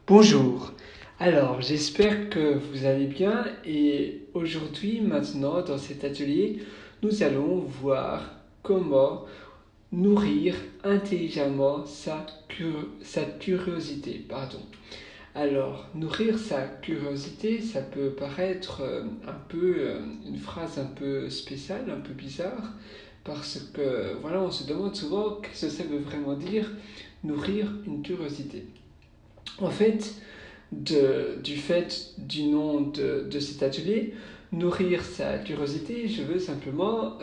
Bonjour, alors j'espère que vous allez bien et aujourd'hui, maintenant, dans cet atelier, nous allons voir comment nourrir intelligemment sa curiosité. Pardon. Alors, nourrir sa curiosité, ça peut paraître une phrase un peu spéciale, un peu bizarre, parce que voilà, on se demande souvent qu'est-ce que ça veut vraiment dire nourrir une curiosité. En fait, du fait du nom de cet atelier, nourrir sa curiosité, je veux simplement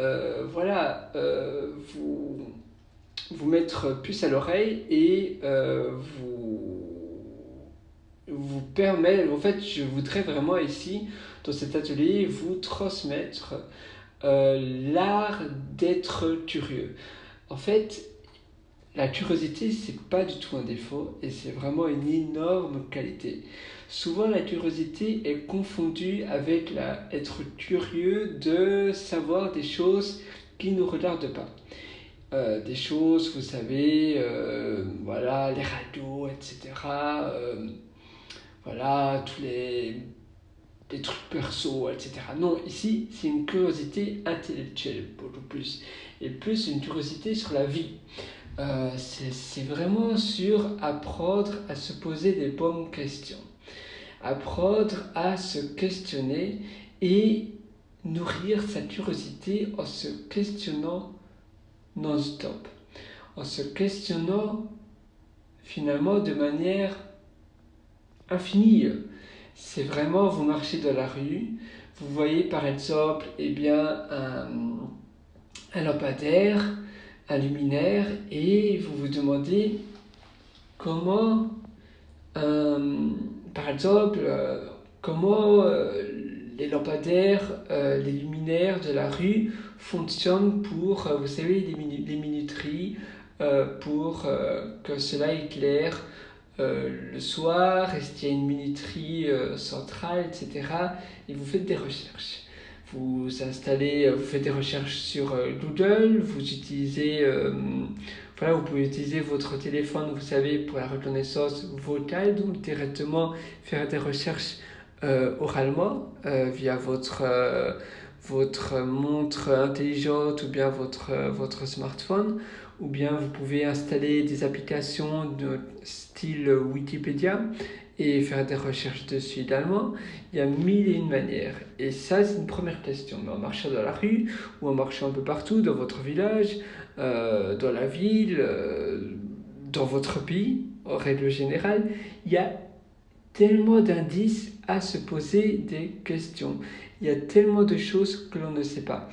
vous mettre plus à l'oreille et vous permettre, en fait, je voudrais vraiment ici, dans cet atelier, vous transmettre l'art d'être curieux. En fait, la curiosité, c'est pas du tout un défaut et c'est vraiment une énorme qualité. Souvent, la curiosité est confondue avec être curieux de savoir des choses qui ne nous regardent pas. Des choses, vous savez, voilà, les radios, etc. Voilà, les trucs perso, etc. Non, ici, c'est une curiosité intellectuelle, beaucoup plus. Et plus une curiosité sur la vie. C'est vraiment sur apprendre à se poser des bonnes questions, apprendre à se questionner et nourrir sa curiosité en se questionnant non-stop, en se questionnant finalement de manière infinie. C'est vraiment, vous marchez dans la rue, vous voyez par exemple un lampadaire, un luminaire, et vous vous demandez comment, par exemple, comment les lampadaires, les luminaires de la rue fonctionnent pour, vous savez, les minuteries, pour que cela éclaire le soir, est-ce qu'il y a une minuterie centrale, etc. Et vous faites des recherches. Vous faites des recherches sur Google, vous pouvez utiliser votre téléphone, vous savez, pour la reconnaissance vocale, donc directement faire des recherches oralement via votre montre intelligente ou bien votre smartphone, ou bien vous pouvez installer des applications de style Wikipédia et faire des recherches dessus également. Il y a mille et une manières. Et ça, c'est une première question. Mais en marchant dans la rue, ou en marchant un peu partout, dans votre village, dans la ville, dans votre pays, en règle générale, il y a tellement d'indices à se poser des questions. Il y a tellement de choses que l'on ne sait pas.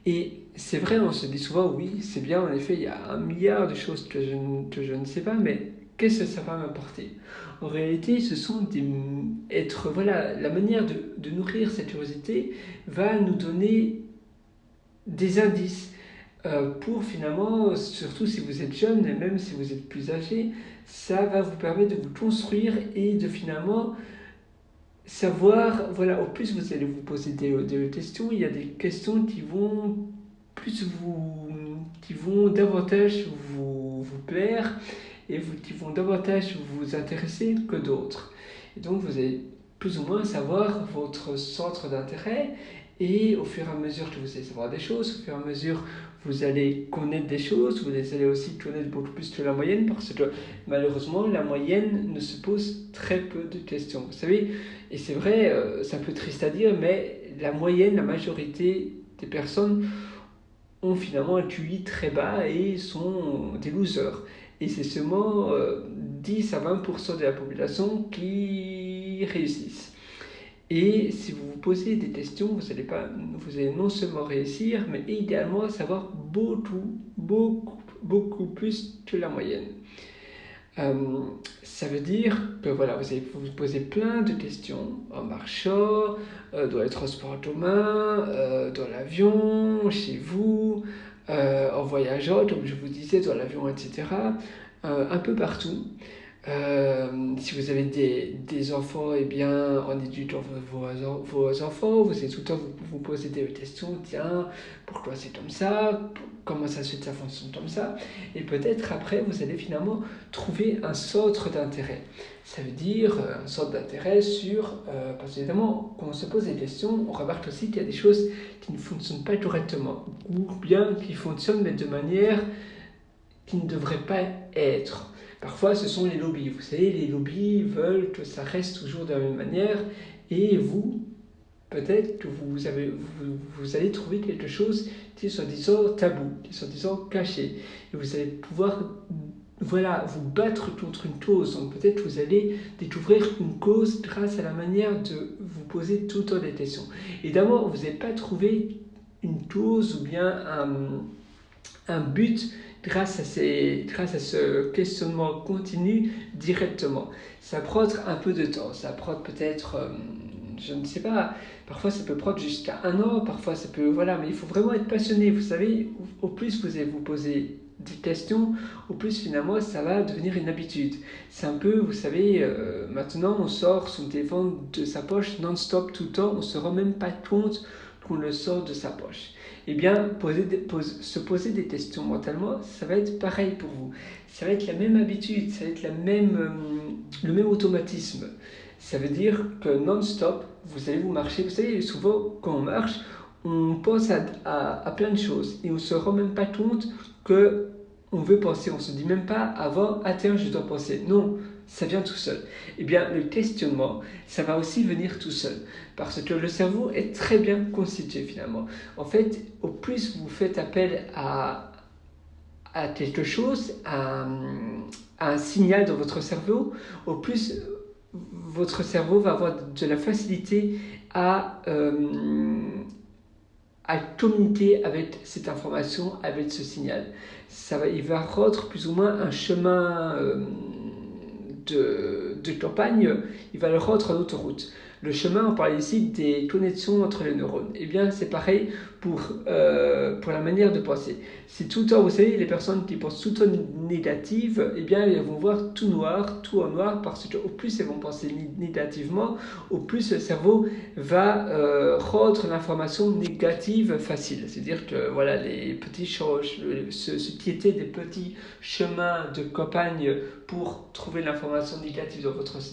Et c'est vrai, on se dit souvent, oui, c'est bien, en effet, il y a un milliard de choses que je ne sais pas, mais qu'est-ce que ça va m'apporter? En réalité, voilà, la manière de nourrir cette curiosité va nous donner des indices pour finalement, surtout si vous êtes jeune, et même si vous êtes plus âgé, ça va vous permettre de vous construire et de finalement savoir, voilà, au plus vous allez vous poser des questions, il y a des questions qui vont davantage vous plaire et qui vont davantage vous intéresser que d'autres. Et donc vous allez plus ou moins savoir votre centre d'intérêt et au fur et à mesure que vous allez savoir des choses, au fur et à mesure vous allez connaître des choses, vous allez aussi connaître beaucoup plus que la moyenne parce que malheureusement la moyenne ne se pose très peu de questions. Vous savez, et c'est vrai, c'est un peu triste à dire, mais la moyenne, la majorité des personnes ont finalement un QI très bas et sont des losers. Et c'est seulement 10 à 20% de la population qui réussissent. Et si vous vous posez des questions, vous allez non seulement réussir, mais également savoir beaucoup plus que la moyenne. Ça veut dire que voilà, vous allez vous poser plein de questions en marchant, dans les transports en commun, dans l'avion, chez vous, en voyageant, comme je vous disais, dans l'avion, etc. Un peu partout. si vous avez des enfants, eh bien, en éduquant vos enfants, vous allez tout le temps vous poser des questions, tiens, pourquoi c'est comme ça, comment ça se fait que ça fonctionne comme ça, et peut-être après, vous allez finalement trouver un centre d'intérêt. Ça veut dire un centre d'intérêt sur, parce qu'évidemment, quand on se pose des questions, on remarque aussi qu'il y a des choses qui ne fonctionnent pas correctement, ou bien qui fonctionnent, mais de manière qui ne devrait pas être. Parfois, ce sont les lobbies. Vous savez, les lobbies veulent que ça reste toujours de la même manière et vous, peut-être que vous allez trouver quelque chose qui est soi-disant tabou, qui est soi-disant caché. Et vous allez pouvoir vous battre contre une cause. Donc peut-être que vous allez découvrir une cause grâce à la manière de vous poser tout le temps des questions. Évidemment, vous n'allez pas trouver une cause ou bien un but grâce à ce questionnement continu directement. Ça prend un peu de temps, ça prend peut-être, je ne sais pas, parfois ça peut prendre jusqu'à 1 an, parfois ça peut, voilà, mais il faut vraiment être passionné, vous savez, au plus vous allez vous poser des questions, au plus finalement ça va devenir une habitude. C'est un peu, vous savez, maintenant on sort son téléphone de sa poche non-stop tout le temps, on ne se rend même pas compte qu'on le sort de sa poche. Eh bien, se poser des questions mentalement, ça va être pareil pour vous. Ça va être la même habitude, ça va être le même automatisme. Ça veut dire que non-stop, vous allez vous marcher. Vous savez, souvent, quand on marche, on pense à plein de choses et on ne se rend même pas compte que on veut penser. On ne se dit même pas avant, ah tiens, je dois penser. Non, ça vient tout seul. Eh bien, le questionnement, ça va aussi venir tout seul. Parce que le cerveau est très bien constitué finalement. En fait, au plus vous faites appel à quelque chose, à un signal dans votre cerveau, au plus votre cerveau va avoir de la facilité à communiquer avec cette information, avec ce signal. Il va rendre plus ou moins un chemin de campagne, il va le rendre en autoroute. Le chemin, on parle ici des connexions entre les neurones. Eh bien, c'est pareil pour la manière de penser. Si tout le temps, vous savez, les personnes qui pensent tout le temps négative, eh bien, elles vont voir tout noir, tout en noir, parce qu'au plus elles vont penser négativement, au plus le cerveau va rendre l'information négative facile. C'est-à-dire que, voilà, les petits ce qui était des petits chemins de campagne pour trouver l'information négative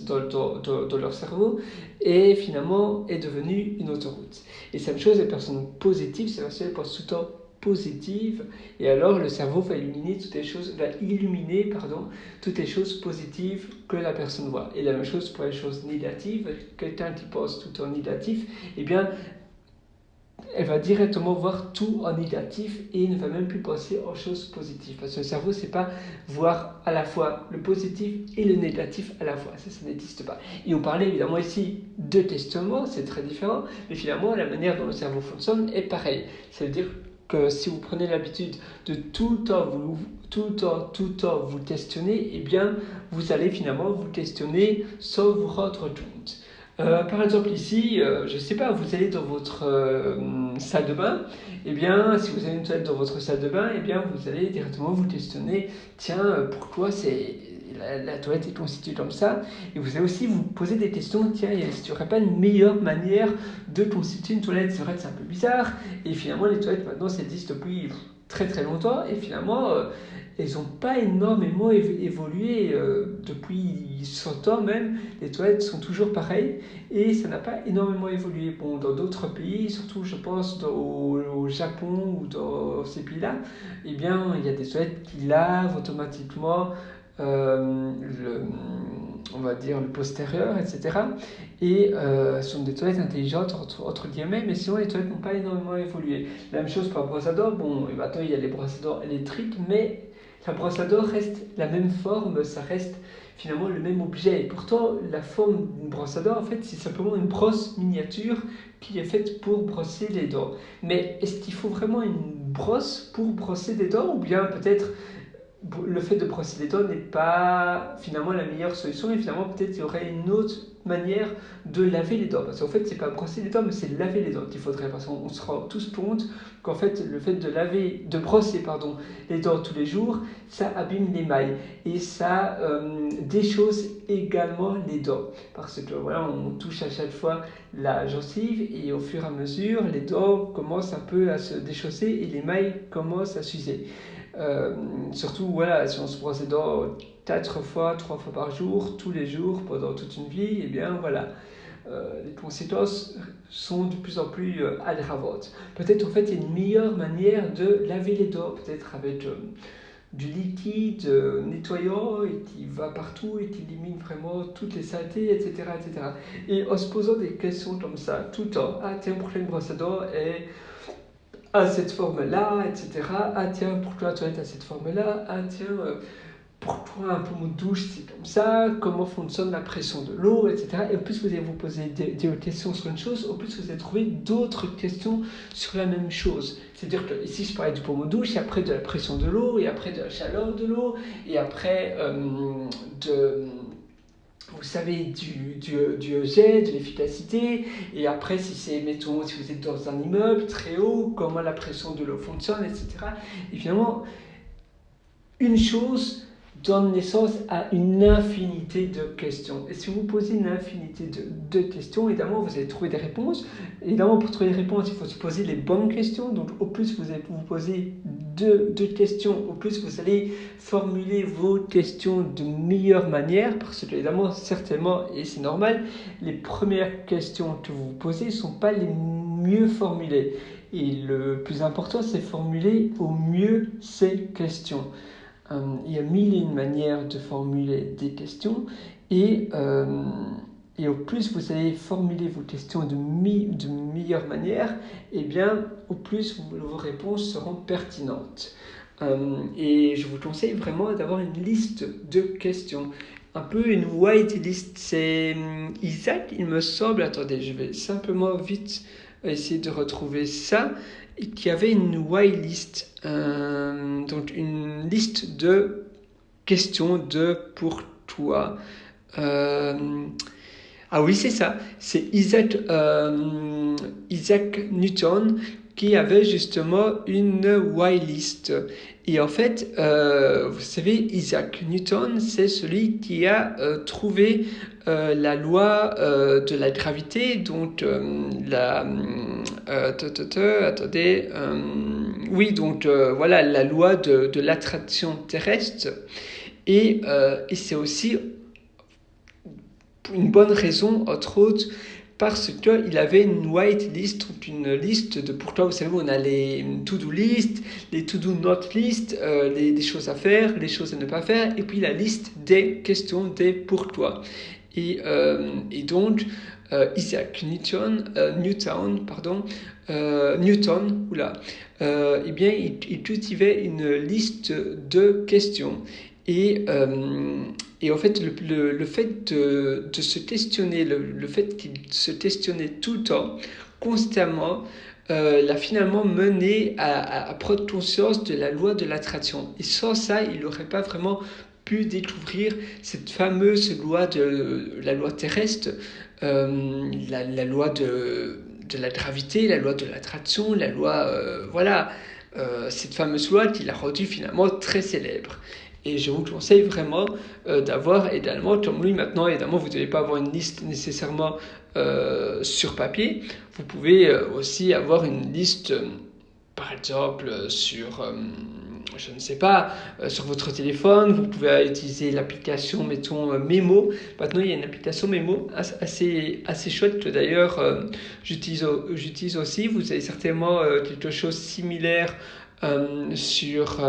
dans leur cerveau, et finalement est devenue une autoroute. Et cette chose, les personnes positives, c'est parce qu'elles pensent tout le temps positive, et alors le cerveau va illuminer toutes les choses positives que la personne voit. Et la même chose pour les choses négatives. Quelqu'un qui pense tout le temps négatif, eh bien, elle va directement voir tout en négatif et ne va même plus penser aux choses positives. Parce que le cerveau, c'est pas voir à la fois le positif et le négatif à la fois. Ça n'existe pas. Et on parlait évidemment ici de questionnement, c'est très différent, mais finalement, la manière dont le cerveau fonctionne est pareille. Ça veut dire que si vous prenez l'habitude de tout le temps vous questionner, eh bien, vous allez finalement vous questionner sans vous rendre compte. Par exemple ici, je ne sais pas, vous allez dans votre salle de bain, et bien si vous avez une toilette dans votre salle de bain, et bien vous allez directement vous questionner, tiens, pourquoi la toilette est constituée comme ça, et vous allez aussi vous poser des questions, tiens, est-ce qu'il n'y aurait pas une meilleure manière de constituer une toilette? C'est vrai que c'est un peu bizarre, et finalement les toilettes maintenant ça existe depuis très très longtemps, et finalement elles n'ont pas énormément évolué depuis 100 ans même. Les toilettes sont toujours pareilles et ça n'a pas énormément évolué. Bon, dans d'autres pays, surtout je pense au Japon ou dans ces pays-là, eh bien il y a des toilettes qui lavent automatiquement on va dire le postérieur, etc. Et ce sont des toilettes intelligentes entre guillemets, mais sinon les toilettes n'ont pas énormément évolué. La même chose pour la brosse à dents. Bon, et maintenant il y a les brosses à dents électriques, mais la brosse à dents reste la même forme, ça reste finalement le même objet. Et pourtant, la forme d'une brosse à dents, en fait, c'est simplement une brosse miniature qui est faite pour brosser les dents. Mais est-ce qu'il faut vraiment une brosse pour brosser des dents? Ou bien peut-être le fait de brosser les dents n'est pas finalement la meilleure solution et finalement peut-être il y aurait une autre manière de laver les dents parce qu'en fait c'est pas brosser les dents mais c'est laver les dents qu'il faudrait parce qu'on se rend tous compte qu'en fait le fait de brosser les dents tous les jours ça abîme l'émail et ça déchausse également les dents parce que voilà on touche à chaque fois la gencive et au fur et à mesure les dents commencent un peu à se déchausser et l'émail commence à s'user. Surtout voilà, si on se brosse les dents 4 fois, 3 fois par jour, tous les jours, pendant toute une vie, et bien voilà, les conséquences sont de plus en plus aggravantes. Peut-être en fait il y a une meilleure manière de laver les dents, peut-être avec du liquide nettoyant et qui va partout et qui élimine vraiment toutes les saletés, etc., etc. Et en se posant des questions comme ça tout le temps, ah tiens, pourquoi une brosse à dents est à cette forme-là, etc. Ah tiens, pourquoi la toilette a cette forme-là? Ah tiens, pourquoi un pommeau de douche c'est comme ça? Comment fonctionne la pression de l'eau, etc. Et au plus vous allez vous poser des questions sur une chose, au plus vous allez trouver d'autres questions sur la même chose. C'est-à-dire que ici je parlais du pommeau de douche, et après de la pression de l'eau, et après de la chaleur de l'eau, et après vous savez, du jet, de l'efficacité, et après, mettons, si vous êtes dans un immeuble très haut, comment la pression de l'eau fonctionne, etc. Et finalement, une chose donne naissance à une infinité de questions. Et si vous posez une infinité de questions, évidemment, vous allez trouver des réponses. Évidemment, pour trouver des réponses, il faut se poser les bonnes questions. Donc, au plus vous allez vous poser deux questions, au plus vous allez formuler vos questions de meilleure manière. Parce que, évidemment, certainement, et c'est normal, les premières questions que vous vous posez ne sont pas les mieux formulées. Et le plus important, c'est formuler au mieux ces questions. Il y a mille et une manières de formuler des questions et au plus vous allez formuler vos questions de meilleure manière, et bien au plus vos réponses seront pertinentes. Et je vous conseille vraiment d'avoir une liste de questions, un peu une wide list. C'est Isaac, il me semble, attendez, je vais simplement vite essayer de retrouver ça, qui avait une whitelist, donc une liste de questions de pour toi. Ah oui, c'est ça, c'est Isaac Newton qui avait justement une whitelist. Et en fait, vous savez, Isaac Newton, c'est celui qui a trouvé la loi de la gravité, donc attendez, oui, donc voilà, la loi de l'attraction terrestre. Et c'est aussi une bonne raison, entre autres, parce qu'il avait une white list, une liste de pourquoi, vous savez, on a les to-do list, les to-do not list, les choses à faire, les choses à ne pas faire, et puis la liste des questions, des pourquoi. Et donc, Isaac Newton, eh bien, il cultivait une liste de questions. Et en fait, le fait de se questionner, le fait qu'il se questionnait tout le temps, constamment, l'a finalement mené à prendre conscience de la loi de l'attraction. Et sans ça, il n'aurait pas vraiment pu découvrir cette fameuse loi la loi terrestre, la loi de la gravité, la loi de l'attraction, la loi, cette fameuse loi qu'il a rendue finalement très célèbre. Et je vous conseille vraiment d'avoir également, comme lui maintenant, évidemment, vous ne devez pas avoir une liste nécessairement sur papier. Vous pouvez aussi avoir une liste, par exemple, sur, je ne sais pas, sur votre téléphone. Vous pouvez utiliser l'application, mettons, Memo. Maintenant, il y a une application Memo assez chouette que d'ailleurs j'utilise aussi. Vous avez certainement quelque chose de similaire sur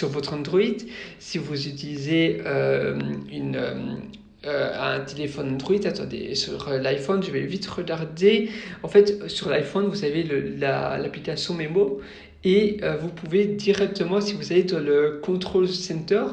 votre Android. Si vous utilisez un téléphone Android, attendez, sur l'iPhone, je vais vite regarder. En fait, sur l'iPhone, vous avez l'application Memo et vous pouvez directement, si vous allez dans le Control Center,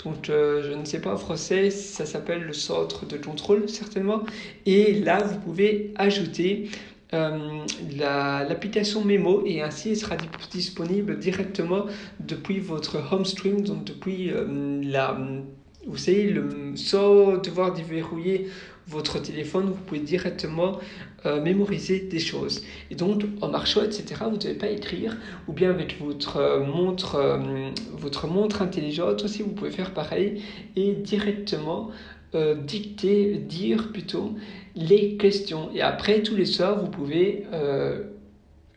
donc je ne sais pas en français, ça s'appelle le centre de contrôle certainement, et là vous pouvez ajouter l'application Memo et ainsi elle sera disponible directement depuis votre home stream, donc depuis vous savez, sans devoir déverrouiller votre téléphone, vous pouvez directement mémoriser des choses. Et donc en marchant, etc., vous ne devez pas écrire, ou bien avec votre montre intelligente aussi, vous pouvez faire pareil et directement dire plutôt les questions. Et après, tous les soirs, vous pouvez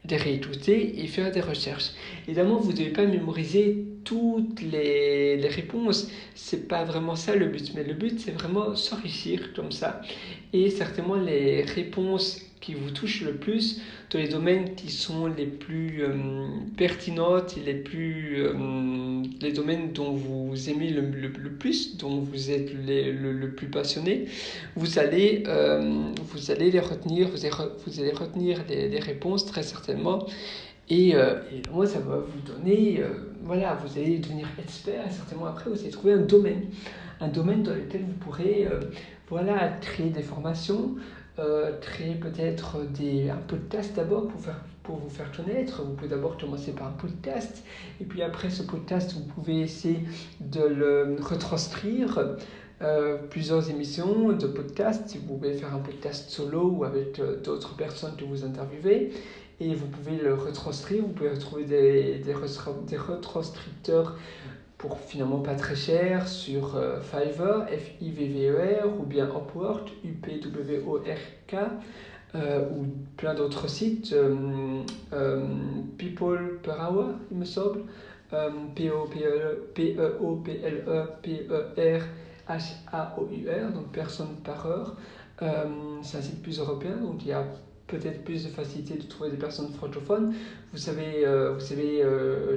les réécouter et faire des recherches. Évidemment, vous ne devez pas mémoriser toutes les réponses. C'est pas vraiment ça le but. Mais le but, c'est vraiment s'enrichir comme ça. Et certainement, les réponses qui vous touchent le plus, dans les domaines qui sont les plus pertinentes et les domaines dont vous aimez le plus, dont vous êtes le plus passionné, vous allez les retenir, vous allez retenir les réponses très certainement. Et moi, ça va vous donner, voilà, vous allez devenir expert. Certainement après, vous allez trouver un domaine dans lequel vous pourrez, voilà, créer des formations, créer peut-être un podcast d'abord pour vous faire connaître. Vous pouvez d'abord commencer par un podcast, et puis après ce podcast, vous pouvez essayer de le retranscrire. Plusieurs émissions de podcast, si vous pouvez faire un podcast solo ou avec d'autres personnes que vous interviewez, et vous pouvez le retranscrire. Vous pouvez retrouver des retranscripteurs pour finalement pas très cher sur Fiverr, Fivver, ou bien Upwork, Upwork, ou plein d'autres sites, People per Hour, il me semble, PEOPLEPERHAOUR, donc personne par heure. C'est un site plus européen, donc il y a peut-être plus de facilité de trouver des personnes francophones. Vous savez,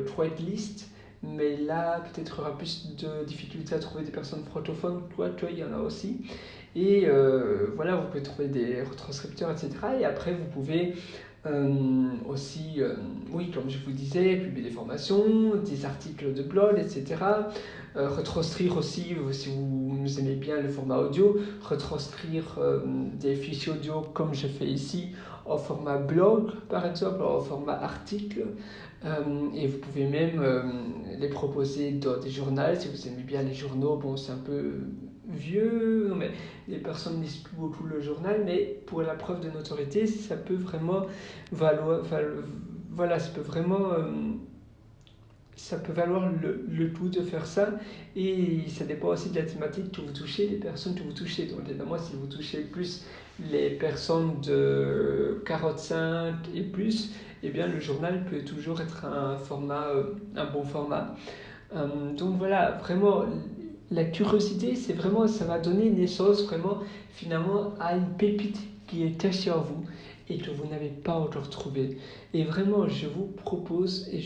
Threadlist, mais là, peut-être il y aura plus de difficultés à trouver des personnes francophones. Il y en a aussi. Et voilà, vous pouvez trouver des retranscripteurs, etc. Et après, vous pouvez aussi, oui, comme je vous disais, publier des formations, des articles de blog, etc. Retranscrire aussi, si vous aimez bien le format audio, retranscrire des fichiers audio comme je fais ici, en format blog, par exemple, en format article. Et vous pouvez même les proposer dans des journaux, si vous aimez bien les journaux. Bon, c'est un peu vieux, mais les personnes ne lisent plus beaucoup le journal, mais pour la preuve de notoriété, ça peut vraiment voilà, ça peut valoir le coup de faire ça, et ça dépend aussi de la thématique que vous touchez, les personnes que vous touchez. Donc évidemment, si vous touchez plus les personnes de 45 et plus, eh bien le journal peut toujours être un bon format. Donc voilà, vraiment, la curiosité, c'est vraiment, ça va donner naissance vraiment finalement à une pépite qui est cachée en vous et que vous n'avez pas encore trouvée. Et vraiment, je vous propose et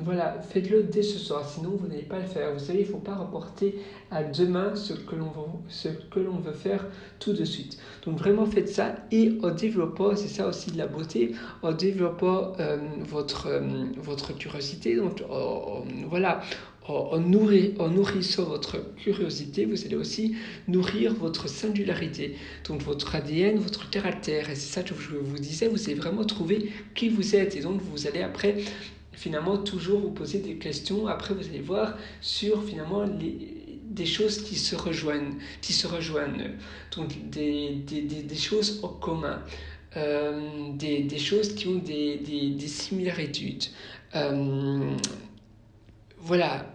voilà, faites-le dès ce soir, sinon vous n'allez pas le faire. Vous savez, il ne faut pas reporter à demain ce que l'on veut faire tout de suite. Donc vraiment faites ça, et en développant, c'est ça aussi de la beauté, en développant votre curiosité, donc voilà, en nourrissant votre curiosité, vous allez aussi nourrir votre singularité, donc votre ADN, votre caractère. Et c'est ça que je vous disais, vous allez vraiment trouver qui vous êtes, et donc vous allez après finalement toujours vous poser des questions. Après, vous allez voir sur finalement des choses qui se rejoignent, donc des choses en commun, des choses qui ont des similarités. Voilà,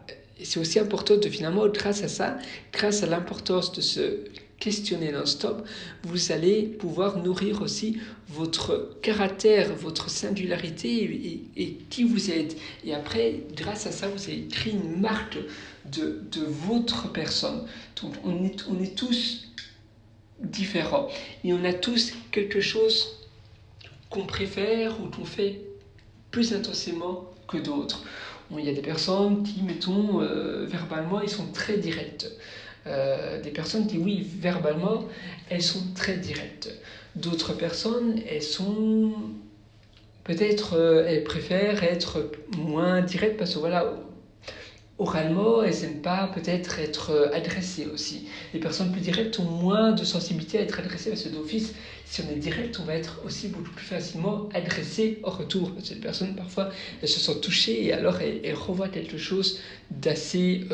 c'est aussi important de finalement, grâce à ça, grâce à l'importance de se questionner non-stop, vous allez pouvoir nourrir aussi votre caractère, votre singularité et qui vous êtes. Et après, grâce à ça, vous allez créer une marque de votre personne. Donc on est tous différents et on a tous quelque chose qu'on préfère ou qu'on fait plus intensément que d'autres. Bon, il y a des personnes qui, mettons, verbalement, ils sont très directs. Des personnes qui, oui, verbalement, elles sont très directes. D'autres personnes, elles sont peut-être, elles préfèrent être moins directes parce que voilà, oralement, elles n'aiment pas peut-être être adressées aussi. Les personnes plus directes ont moins de sensibilité à être adressées parce que d'office, si on est direct, on va être aussi beaucoup plus facilement adressé en retour. Cette personne, parfois, elle se sent touchée et alors elle renvoie quelque chose d'assez,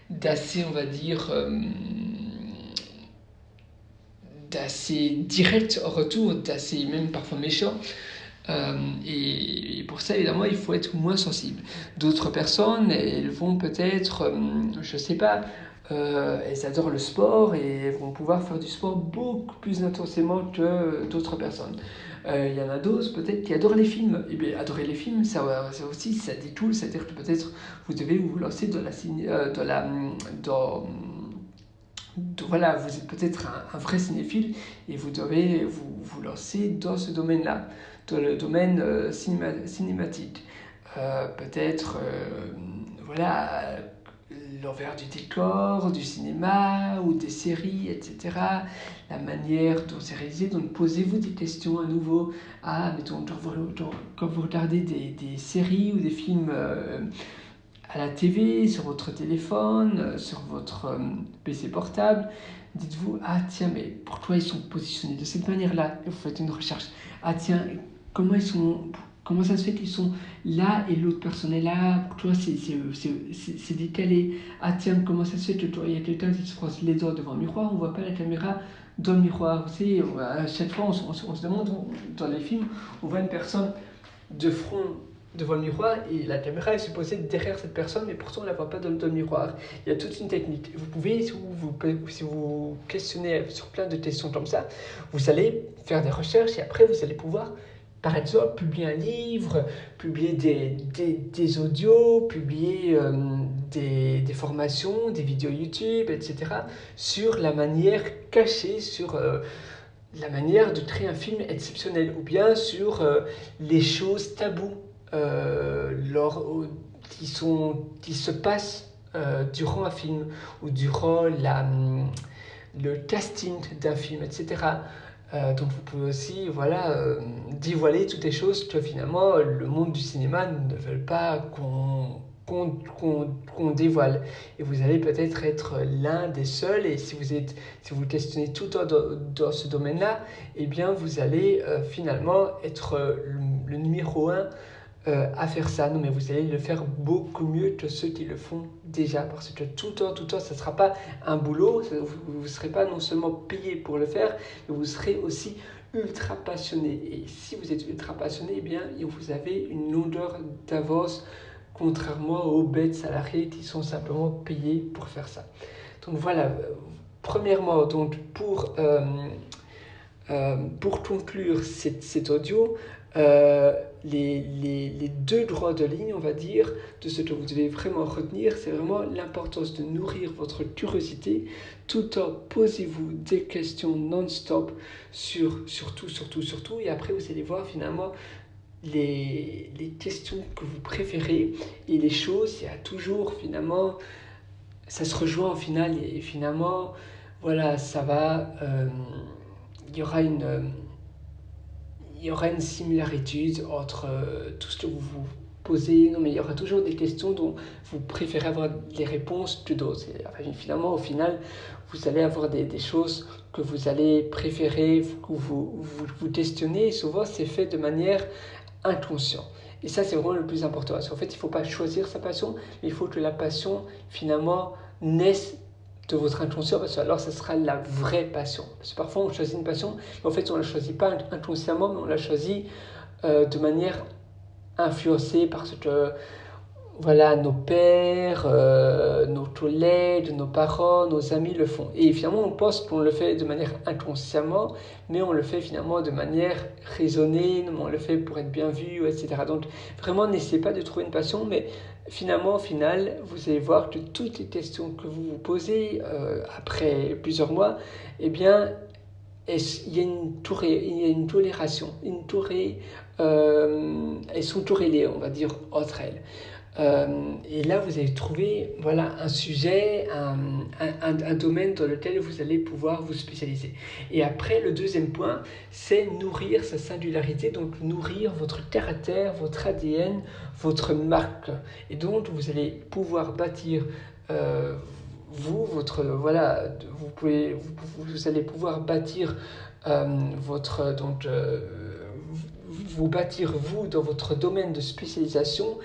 on va dire, d'assez direct en retour, d'assez même parfois méchant. Et pour ça, évidemment, il faut être moins sensible. D'autres personnes, elles vont peut-être, je sais pas, elles adorent le sport et elles vont pouvoir faire du sport beaucoup plus intensément que d'autres personnes. Il y en a d'autres peut-être qui adorent les films. Et bien, adorer les films, ça aussi, ça détoule, c'est-à-dire que peut-être vous devez vous lancer voilà, vous êtes peut-être un vrai cinéphile et vous devez vous lancer dans ce domaine-là, dans le domaine cinématique. Peut-être, voilà, l'envers du décor, du cinéma ou des séries, etc. La manière dont c'est réalisé, donc posez-vous des questions à nouveau. Mettons, quand vous regardez des séries ou des films à la TV, sur votre téléphone, sur votre PC portable, dites-vous, tiens, mais pourquoi ils sont positionnés de cette manière-là? Vous faites une recherche. Tiens, comment ça se fait qu'ils sont là et l'autre personne est là? Pour toi, c'est décalé. Tiens, comment ça se fait que il y a quelqu'un qui se froisse les doigts devant le miroir, on voit pas la caméra dans le miroir. Vous savez, à chaque fois, on se demande, dans les films, on voit une personne de front devant le miroir et la caméra est supposée être derrière cette personne, mais pourtant on ne la voit pas dans le miroir. Il y a toute une technique. Vous pouvez, si vous questionnez sur plein de questions comme ça, vous allez faire des recherches et après vous allez pouvoir, par exemple, publier un livre, publier des audios, publier des formations, des vidéos YouTube, etc. sur la manière cachée, sur la manière de créer un film exceptionnel, ou bien sur les choses tabous qui se passent durant un film, ou durant le casting d'un film, etc. Donc vous pouvez aussi dévoiler toutes les choses que finalement le monde du cinéma ne veut pas qu'on dévoile. Et vous allez peut-être être l'un des seuls, et si vous questionnez tout dans ce domaine-là, eh bien vous allez finalement être le numéro 1 à faire ça. Non, mais vous allez le faire beaucoup mieux que ceux qui le font déjà, parce que tout le temps, ça ne sera pas un boulot, vous ne serez pas non seulement payé pour le faire, mais vous serez aussi ultra passionné. Et si vous êtes ultra passionné, eh bien, vous avez une longueur d'avance, contrairement aux bêtes salariés qui sont simplement payés pour faire ça. Donc voilà, premièrement, donc pour conclure cet audio, les deux droits de ligne, on va dire, de ce que vous devez vraiment retenir, c'est vraiment l'importance de nourrir votre curiosité, tout en posez-vous des questions non-stop sur tout, et après vous allez voir finalement les questions que vous préférez, et les choses, il y a toujours finalement, ça se rejoint au final, et finalement, voilà, ça va, il y aura une similarité entre tout ce que vous vous posez. Non, mais il y aura toujours des questions dont vous préférez avoir les réponses que d'autres. Finalement, au final, vous allez avoir des choses que vous allez préférer, que vous questionnez, et souvent c'est fait de manière inconsciente. Et ça, c'est vraiment le plus important. Parce qu'en fait, il ne faut pas choisir sa passion, mais il faut que la passion, finalement, naisse de votre inconscient, parce que alors ça sera la vraie passion. Parce que parfois on choisit une passion, mais en fait on ne la choisit pas inconsciemment, mais on la choisit de manière influencée parce que voilà, nos pères, nos collègues, nos parents, nos amis le font. Et finalement on pense qu'on le fait de manière inconsciemment, mais on le fait finalement de manière raisonnée, on le fait pour être bien vu, etc. Donc vraiment n'essayez pas de trouver une passion, mais finalement, au final, vous allez voir que toutes les questions que vous vous posez après plusieurs mois, eh bien, il y a une tolération, elles sont corrélées, on va dire, entre elles. Et là, vous allez trouver voilà, un sujet, un domaine dans lequel vous allez pouvoir vous spécialiser. Et après, le deuxième point, c'est nourrir sa singularité, donc nourrir votre caractère, votre ADN, votre marque. Et donc, vous allez pouvoir bâtir vous allez pouvoir bâtir vous bâtir vous dans votre domaine de spécialisation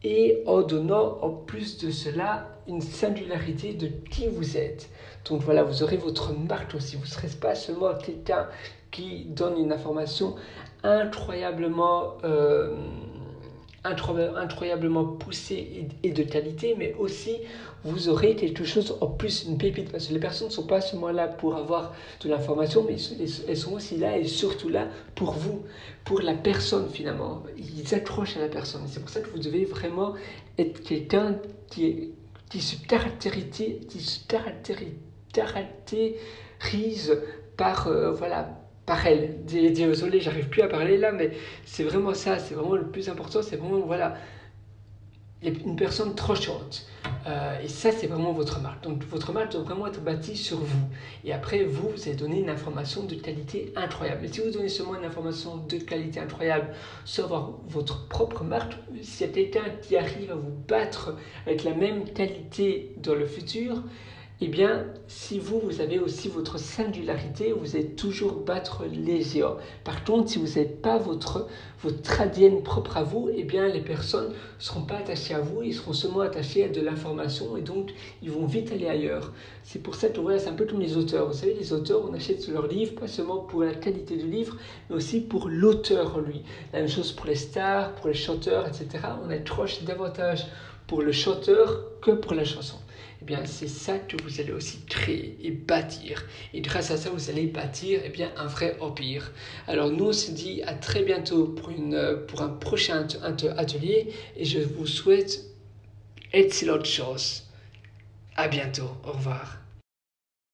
et en donnant en plus de cela une singularité de qui vous êtes. Donc voilà, vous aurez votre marque aussi. Vous ne serez pas seulement quelqu'un qui donne une information incroyablement poussée et de qualité, mais aussi vous aurez quelque chose en plus, une pépite, parce que les personnes ne sont pas seulement là pour avoir de l'information, mais elles sont aussi là et surtout là pour vous, pour la personne finalement. Ils accrochent à la personne. C'est pour ça que vous devez vraiment être quelqu'un qui se caractérise par par elle. Désolé, j'arrive plus à parler là, mais c'est vraiment ça, c'est vraiment le plus important, c'est vraiment voilà une personne tranchante. Et ça, c'est vraiment votre marque. Donc, votre marque doit vraiment être bâtie sur vous. Et après, vous allez donner une information de qualité incroyable. Mais si vous donnez seulement une information de qualité incroyable sur votre propre marque, s'il y a quelqu'un qui arrive à vous battre avec la même qualité dans le futur, eh bien, si vous avez aussi votre singularité, vous allez toujours battre les géants. Par contre, si vous n'avez pas votre ADN propre à vous, eh bien, les personnes ne seront pas attachées à vous, ils seront seulement attachés à de l'information et donc ils vont vite aller ailleurs. C'est pour ça que voilà, c'est un peu comme les auteurs. Vous savez, les auteurs, on achète leurs livres pas seulement pour la qualité du livre, mais aussi pour l'auteur, lui. La même chose pour les stars, pour les chanteurs, etc. On accroche davantage pour le chanteur que pour la chanson. Eh bien, c'est ça que vous allez aussi créer et bâtir. Et grâce à ça, vous allez bâtir un vrai empire. Alors, nous, on se dit à très bientôt pour un prochain atelier et je vous souhaite excellente chance. À bientôt. Au revoir.